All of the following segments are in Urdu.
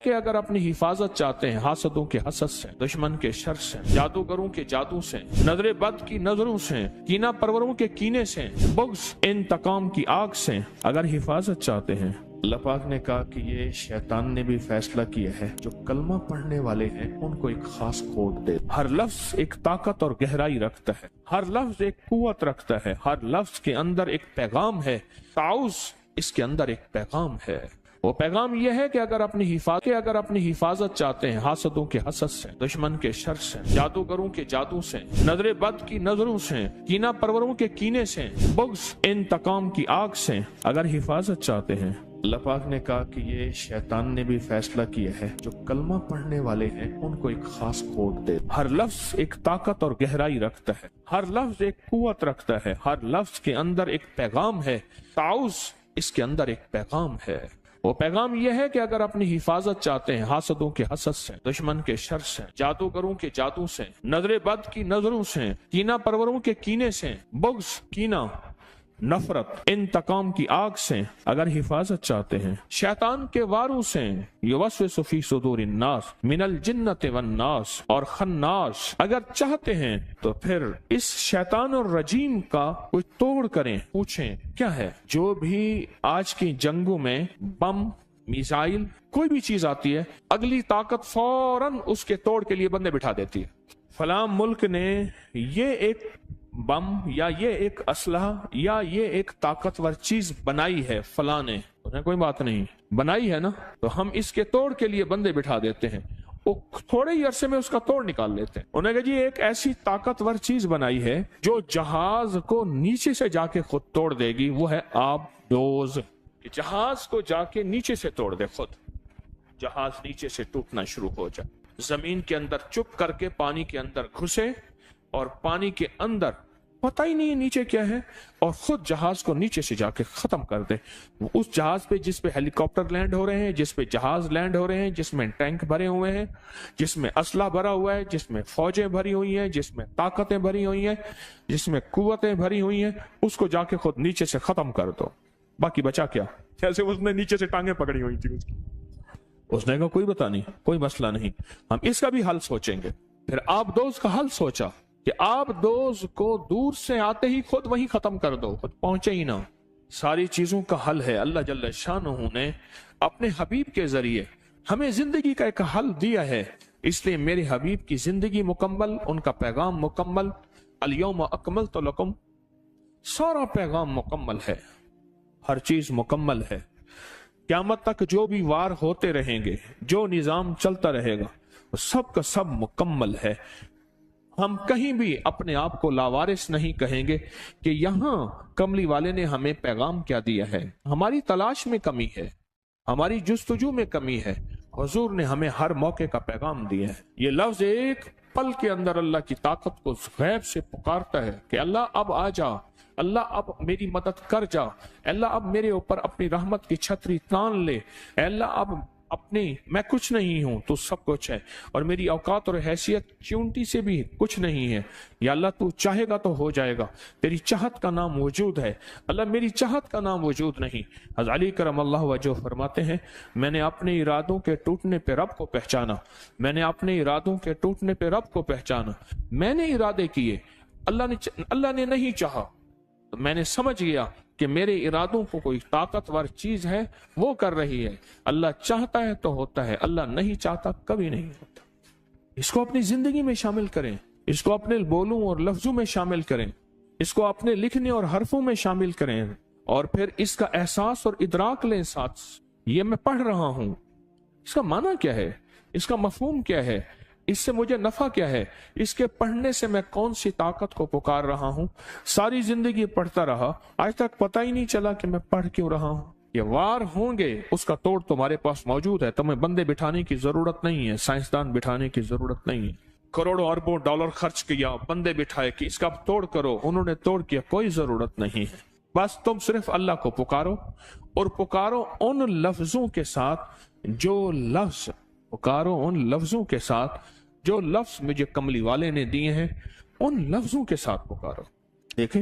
کہ اگر اپنی حفاظت چاہتے ہیں حاسدوں کے حسد سے، دشمن کے شر سے، جادوگروں کے جادو سے، نظر بد کی نظروں سے، کینہ پروروں کے کینے سے، بغض انتقام کی آگ سے اگر حفاظت چاہتے ہیں، اللہ پاک نے کہا کہ یہ شیطان نے بھی فیصلہ کیا ہے جو کلمہ پڑھنے والے ہیں ان کو ایک خاص کوڈ دے۔ ہر لفظ ایک طاقت اور گہرائی رکھتا ہے، ہر لفظ ایک قوت رکھتا ہے، ہر لفظ کے اندر ایک پیغام ہے۔ تعوذ اس کے اندر ایک پیغام ہے، وہ پیغام یہ ہے کہ اگر اپنی حفاظت چاہتے ہیں حاسدوں کے حسد سے، دشمن کے شر سے، جادوگروں کے جادو سے، نظر بد کی نظروں سے، کینہ پروروں کے کینے سے، بغض انتقام کی آگ سے اگر حفاظت چاہتے ہیں، اللہ پاک نے کہا کہ یہ شیطان نے بھی فیصلہ کیا ہے جو کلمہ پڑھنے والے ہیں ان کو ایک خاص کوڈ دے۔ ہر لفظ ایک طاقت اور گہرائی رکھتا ہے، ہر لفظ ایک قوت رکھتا ہے، ہر لفظ کے اندر ایک پیغام ہے۔ تعوذ اس کے اندر ایک پیغام ہے، وہ پیغام یہ ہے کہ اگر اپنی حفاظت چاہتے ہیں حاسدوں کے حسد سے، دشمن کے شر سے، جادوگروں کے جادو سے، نظر بد کی نظروں سے، کینہ پروروں کے کینے سے، بغض کینہ نفرت انتقام کی آگ سے اگر حفاظت چاہتے ہیں، شیطان کے واروں سے، یوسوس فی صدور الناس من الجنۃ والناس اور خناس اگر چاہتے ہیں تو پھر اس شیطان الرجیم کا کوئی توڑ کریں۔ پوچھیں کیا ہے؟ جو بھی آج کی جنگوں میں بم، میزائل، کوئی بھی چیز آتی ہے، اگلی طاقت فوراً اس کے توڑ کے لیے بندے بٹھا دیتی ہے۔ فلاں ملک نے یہ ایک بم یا یہ ایک اسلحہ یا یہ ایک طاقتور چیز بنائی ہے، فلاں نے، کوئی بات نہیں، بنائی ہے نا، تو ہم اس کے توڑ کے لیے بندے بٹھا دیتے ہیں، وہ تھوڑے ہی عرصے میں اس کا توڑ نکال لیتے ہیں۔ انہوں نے کہا جی ایک ایسی طاقتور چیز بنائی ہے جو جہاز کو نیچے سے جا کے خود توڑ دے گی، وہ ہے آب ڈوز، کہ جہاز کو جا کے نیچے سے توڑ دے، خود جہاز نیچے سے ٹوٹنا شروع ہو جائے، زمین کے اندر چپ کر کے پانی کے اندر گھسے اور پانی کے اندر پتہ ہی نہیں نیچے کیا ہے، اور خود جہاز کو نیچے سے جا کے ختم کر دے۔ اس جہاز پہ جس پہ ہیلی کاپٹر لینڈ ہو رہے ہیں، جس پہ جہاز لینڈ ہو رہے ہیں، جس میں ٹینک بھرے ہوئے ہیں، جس میں اسلحہ بھرا ہوا ہے، جس میں فوجیں بھری ہوئی ہیں، جس میں طاقتیں بھری ہوئی ہیں، جس میں قوتیں بھری ہوئی ہیں، اس کو جا کے خود نیچے سے ختم کر دو، باقی بچا کیا؟ جیسے اس نے نیچے سے ٹانگیں پکڑی ہوئی تھی اس نے کہا کوئی بتا نہیں، کوئی مسئلہ نہیں، ہم اس کا بھی حل سوچیں گے۔ پھر آب دوز کا حل سوچا کہ آب دوز کو دور سے آتے ہی خود وہیں ختم کر دو، خود پہنچے ہی نہ۔ ساری چیزوں کا حل ہے، اللہ جل شانہ نے اپنے حبیب کے ذریعے ہمیں زندگی کا ایک حل دیا ہے، اس لیے میرے حبیب کی زندگی مکمل، ان کا پیغام مکمل، الیوم اکملت لکم، سارا پیغام مکمل ہے، ہر چیز مکمل ہے۔ قیامت تک جو بھی وار ہوتے رہیں گے، جو نظام چلتا رہے گا، وہ سب کا سب مکمل ہے۔ ہم کہیں بھی اپنے آپ کو لاوارث نہیں کہیں گے کہ یہاں کملی والے نے ہمیں پیغام کیا دیا ہے۔ ہماری تلاش میں کمی ہے، ہماری جستجو میں کمی ہے، حضور نے ہمیں ہر موقع کا پیغام دیا ہے۔ یہ لفظ ایک پل کے اندر اللہ کی طاقت کو غیب سے پکارتا ہے کہ اللہ اب آ جا، اللہ اب میری مدد کر جا، اللہ اب میرے اوپر اپنی رحمت کی چھتری تان لے، اللہ اب اپنی میں کچھ نہیں ہوں، تو سب کچھ ہے، اور میری اوقات اور حیثیت چونٹی سے بھی کچھ نہیں ہے، یا اللہ تو چاہے گا تو ہو جائے گا، تیری چاہت کا نام وجود ہے، اللہ میری چاہت کا نام وجود نہیں۔ حضرت علی کرم اللہ وجہ فرماتے ہیں میں نے اپنے ارادوں کے ٹوٹنے پہ رب کو پہچانا، میں نے اپنے ارادوں کے ٹوٹنے پہ رب کو پہچانا، میں نے ارادے کیے، اللہ نے نہیں چاہا، میں نے سمجھ گیا کہ میرے ارادوں کو کوئی طاقتور چیز ہے وہ کر رہی ہے، اللہ چاہتا ہے تو ہوتا ہے، اللہ نہیں چاہتا کبھی نہیں ہوتا۔ اس کو اپنی زندگی میں شامل کریں، اس کو اپنے بولوں اور لفظوں میں شامل کریں، اس کو اپنے لکھنے اور حرفوں میں شامل کریں، اور پھر اس کا احساس اور ادراک لیں ساتھ، یہ میں پڑھ رہا ہوں، اس کا معنی کیا ہے، اس کا مفہوم کیا ہے، اس سے مجھے نفع کیا ہے، اس کے پڑھنے سے میں کون سی طاقت کو پکار رہا ہوں۔ ساری زندگی پڑھتا رہا، آج تک پتہ ہی نہیں چلا کہ میں پڑھ کیوں رہا ہوں۔ یہ وار ہوں گے، اس کا توڑ تمہارے پاس موجود ہے، تمہیں بندے بٹھانے کی ضرورت نہیں ہے، سائنسدان بٹھانے کی ضرورت نہیں ہے، کروڑوں اربوں ڈالر خرچ کیا، بندے بٹھائے کہ اس کا توڑ کرو، انہوں نے توڑ کیا، کوئی ضرورت نہیں ہے۔ بس تم صرف اللہ کو پکارو، اور پکارو ان لفظوں کے ساتھ جو لفظ مجھے کملی والے نے دیے ہیں، ان لفظوں کے ساتھ پکارو۔ دیکھیں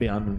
92,